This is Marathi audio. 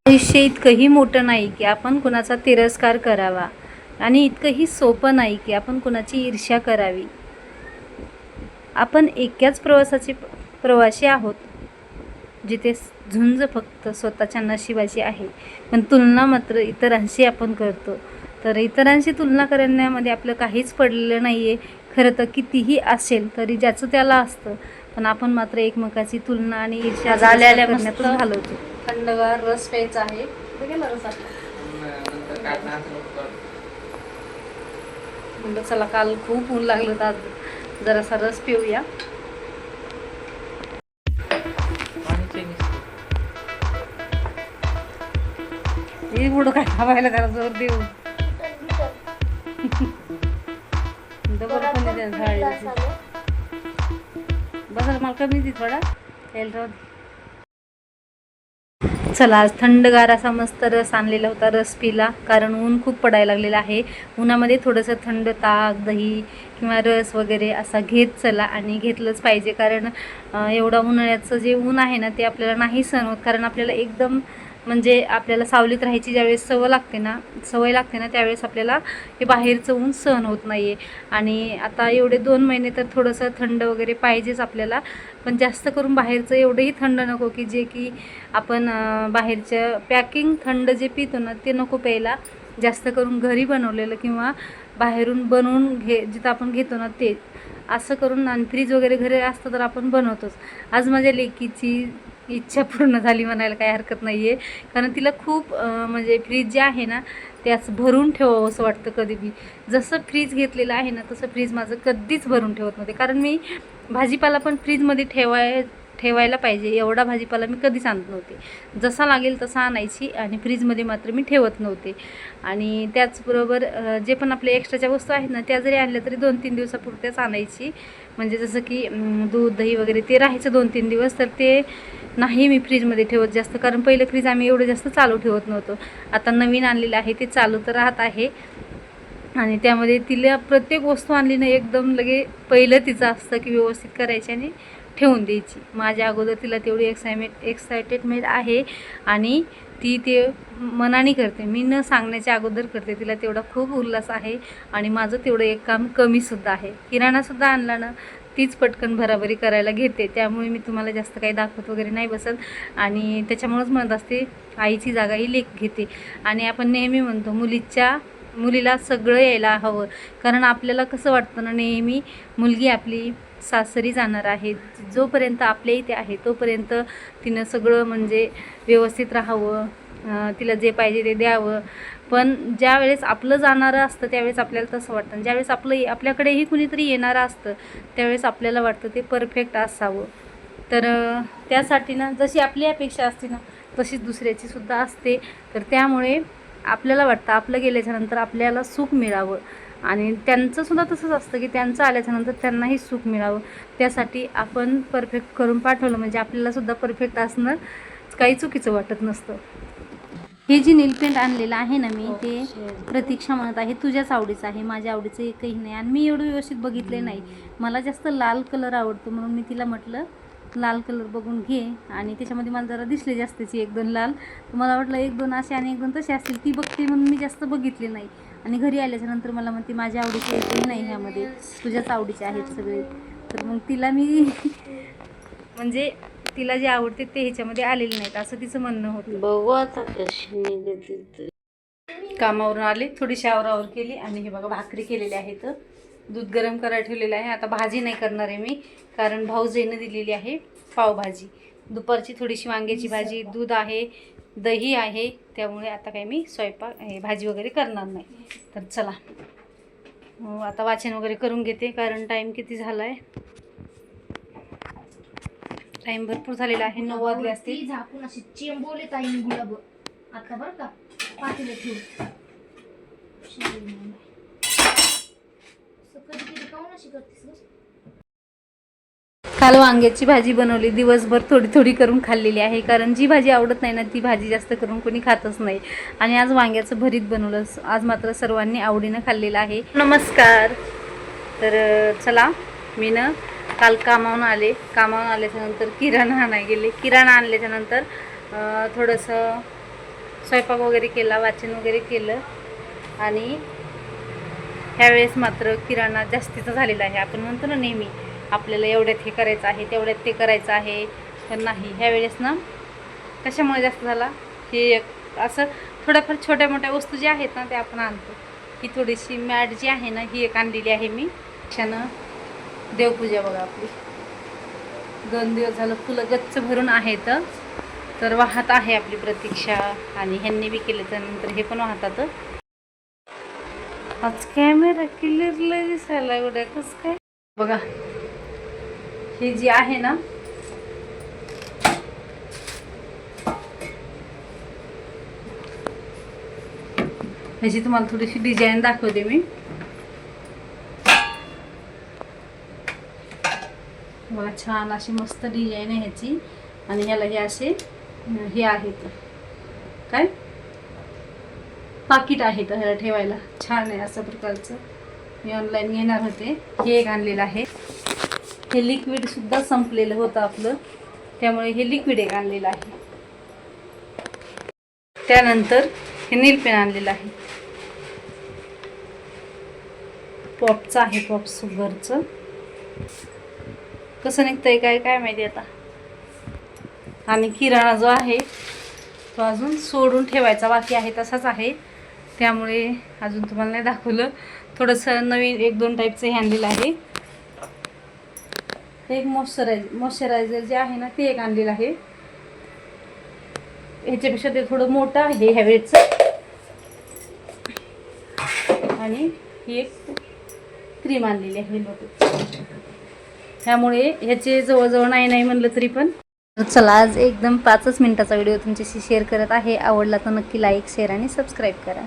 आयुष्य इतकंही मोठं नाही की आपण कुणाचा तिरस्कार करावा आणि इतकंही सोपं नाही की आपण कुणाची ईर्ष्या करावी. आपण एकाच प्रवासी आहोत, जिथे झुंज फक्त स्वतःच्या नशिबाची आहे, पण तुलना मात्र इतरांशी आपण करतो. तर इतरांशी तुलना करण्यामध्ये आपलं काहीच पडलेलं नाही आहे. खरं तर कितीही असेल तरी ज्याचं त्याला असतं, पण आपण मात्र एकमेकाची तुलना आणि ईर्ष्या करण्यातच घालवतो. थंडगार रस प्यायचा आहे. रस म्हणलं चला, काल खूप ऊन लागलं तर आज जरासा रस पिऊया. हे पुढं काय खावायला त्याला जोर देऊ. डबल पण बस मला कमी दे थोडा. चला, आज थंडगार असा मस्त रस आणलेला होता. रस पिला कारण ऊन खूप पडायला लागलेलं आहे. उन्हामध्ये थोडंसं थंड ताक, दही किंवा रस वगैरे असा घेत चला, आणि घेतलंच पाहिजे. कारण एवढा उन्हाळ्याचं जे ऊन आहे ना, ते आपल्याला नाही सहन होत. कारण आपल्याला एकदम म्हणजे आपल्याला सावलीत राहायची ज्यावेळेस सवय लागते ना त्यावेळेस आपल्याला हे बाहेरचं ऊन सहन होत नाही आहे. आणि आता एवढे 2 महिने तर थोडंसं थंड वगैरे पाहिजेच आपल्याला, पण जास्त करून बाहेरचं एवढंही थंड नको की जे की आपण बाहेरचं पॅकिंग थंड जे पितो ना ते नको प्यायला. जास्त करून घरी बनवलेलं किंवा बाहेरून बनवून जिथं आपण घेतो ना ते असं करून. आणि फ्रीज वगैरे घरी असतं तर आपण बनवतोच. आज माझ्या लेकीची इच्छा पूर्ण झाली म्हणायला काही हरकत नाही आहे. कारण तिला खूप म्हणजे फ्रीज जे आहे ना ते असं भरून ठेवावं असं वाटतं कधी बी. जसं फ्रीज घेतलेलं आहे ना तसं फ्रीज माझं कधीच भरून ठेवत नव्हते. कारण मी भाजीपाला पण फ्रीजमध्ये ठेवायला पाहिजे एवढा भाजीपाला मी कधीच आणत नव्हते. जसा लागेल तसा आणायची आणि फ्रीजमध्ये मात्र मी ठेवत नव्हते. आणि त्याचबरोबर जे पण आपले एक्स्ट्राच्या वस्तू आहेत ना त्या जरी आणल्या तरी 2-3 दिवसापुरत्याच आणायची. म्हणजे जसं की दूध, दही वगैरे ते राहायचं 2-3 दिवस, तर ते नाही मी फ्रीजमध्ये ठेवत जास्त. कारण पहिलं फ्रीज आम्ही एवढं जास्त चालू ठेवत नव्हतो. आता नवीन आणलेलं आहे ते चालू तर राहत आहे. आणि त्यामध्ये तिला प्रत्येक वस्तू आणली ना एकदम लगे पहिलं तिचं असतं की व्यवस्थित करायची आणि ठेवून द्यायची. माझ्या अगोदर तिला तेवढी एक्सायटेडमेंट आहे आणि ती ते मनाने करते. मी न सांगण्याच्या अगोदर करते. तिला तेवढा खूप उल्हास आहे. आणि माझं तेवढं एक काम कमीसुद्धा आहे. किराणासुद्धा आणला ना तीच पटकन भराभरी करायला घेते. त्यामुळे मी तुम्हाला जास्त काही दाखवत वगैरे नाही बसत. आणि त्याच्यामुळंच म्हणत असते आईची जागा ही लेक घेते. आणि आपण नेहमी म्हणतो मुलीला सगळं यायला हवं. कारण आपल्याला कसं वाटतं ना नेहमी मुलगी आपली सासरी जाणार आहे, जोपर्यंत आपल्या इथे आहे तोपर्यंत तिनं सगळं म्हणजे व्यवस्थित राहावं, तिला जे पाहिजे ते द्यावं. पण ज्यावेळेस आपलं जाणारं असतं त्यावेळेस आपल्याला तसं वाटतं. ज्यावेळेस आपल्याकडेही कुणीतरी येणारं असतं त्यावेळेस आपल्याला वाटतं ते परफेक्ट असावं. तर त्यासाठी ना जशी आपली अपेक्षा असते ना तशीच दुसऱ्याची सुद्धा असते. तर त्यामुळे आपल्याला वाटतं आपलं गेल्याच्यानंतर आपल्याला सुख मिळावं. आणि त्यांचंसुद्धा तसंच असतं की त्यांचं आल्याच्यानंतर त्यांनाही सुख मिळावं. त्यासाठी आपण परफेक्ट करून पाठवलं म्हणजे आपल्यालासुद्धा परफेक्ट असणं काही चुकीचं वाटत नसतं. हे जी नीलपेंट आणलेलं आहे ना मी ते प्रतीक्षा म्हणत आहे तुझ्याच आवडीचं आहे, माझ्या आवडीचं एकही नाही. आणि मी एवढं व्यवस्थित बघितले नाही. मला जास्त लाल कलर आवडतो म्हणून मी तिला म्हटलं लाल कलर बघून घे. आणि त्याच्यामध्ये मला जरा दिसले जास्तची 1-2 लाल. मला वाटलं 1-2 असे आणि 1-2 तसे असतील. ती बघते म्हणून मी जास्त बघितले नाही. आणि घरी आल्याच्यानंतर मला म्हणते माझ्या आवडीचे एकही नाही ह्यामध्ये, तुझ्याच आवडीचे आहेत सगळे. तर मग तिला मी म्हणजे तिला जे आवडते ते ह्याच्यामध्ये आलेले नाहीत असं तिचं म्हणणं होतं. बघू आता कशी निघते. कामावरून आले, थोडीशी आवरावर केली आणि हे बघा भाकरी केलेल्या आहेत. दूध गरम करायला ठेवलेलं आहे. आता भाजी नाही करणार आहे मी कारण भाऊजाईनं दिलेली आहे पावभाजी. दुपारची थोडीशी वांग्याची भाजी, दूध आहे, दही आहे. त्यामुळे आता काही मी भाजी वगैरे करणार नाही. तर चला आता वाचन वगैरे करून घेते कारण टाईम किती झाला आहे. टाईम भरपूर झालेला आहे. 9 वाजले असतील. झाकून अशी चेंबोले ताई गुलाब आता बरं का पातेले ठेवून काल वांग्याची भाजी बनवली. दिवसभर थोडी थोडी करून खाल्लेली आहे कारण जी भाजी आवडत नाही ना ती भाजी जास्त करून कोणी खातच नाही. आणि आज वांग्याचं भरीत बनवलं. आज मात्र सर्वांनी आवडीनं खाल्लेलं आहे. नमस्कार. तर चला मी ना काल कामावून आल्याच्यानंतर किराणा आणायला गेले. किराणा आणल्याच्यानंतर थोडंसं स्वयंपाक वगैरे केला, वाचन वगैरे केलं आणि ह्यावेळेस मात्र किराणा जास्तीचा झालेला आहे. आपण म्हणतो ना नेहमी आपल्याला एवढ्यात हे करायचं आहे, तेवढ्यात ते करायचं आहे, पण नाही. ह्यावेळेस ना कशामुळे जास्त झाला, हे एक असं थोड्याफार छोट्या मोठ्या वस्तू ज्या आहेत ना त्या आपण आणतो. ही थोडीशी मॅट जी आहे ना ही एक आणलेली आहे मी. त्याच्यानं देवपूजा बघा आपली 2 दिवस झालं फुलं गच्च भरून आहेत, तर वाहत आहे आपली प्रतीक्षा. आणि ह्यांनी बी केले तर नंतर हे पण वाहतात. आज कॅमेरा क्लिअरला दिसायला एवढ्या कसं काय बघा. हे जी आहे ना ह्याची तुम्हाला थोडीशी डिझाईन दाखवते मी. बघा छान अशी मस्त डिझाईन आहे ह्याची. आणि ह्याला हे असे हे आहेत काय पाकिट आहेत ह्याला ठेवायला. छान आहे असं प्रकारचं. मी ऑनलाईन घेणार होते. हे एक आणलेलं आहे. हे लिक्विड सुद्धा संपलेलं होतं आपलं, त्यामुळे हे लिक्विड एक आणलेलं आहे. त्यानंतर हे नील पेन आणलेलं आहे. पॉपचं आहे, पॉप सुगरचं. कसं निघतंय काय माहिती आता. आणि किराणा जो आहे तो अजून सोडून ठेवायचा बाकी आहे, तसाच आहे. त्यामुळे अजून तुम्हाला नाही दाखवलं. थोडंसं नवीन 1-2 टाईपचं हे आणलेलं आहे. एक मॉइश्चरायझर जे आहे ना ते एक आणलेलं आहे. ह्याच्यापेक्षा ते थोडं मोठं आहे ह्यावेळेचं. आणि ही एक क्रीम आणलेली आहे लोटस. त्यामुळे ह्याचे जवळजवळ नाही म्हणलं तरी पण. चला आज एकदम 5 मिनिटाचा व्हिडिओ तुमच्याशी शेअर करत आहे. आवडला तर नक्की लाईक, शेअर आणि सबस्क्राईब करा.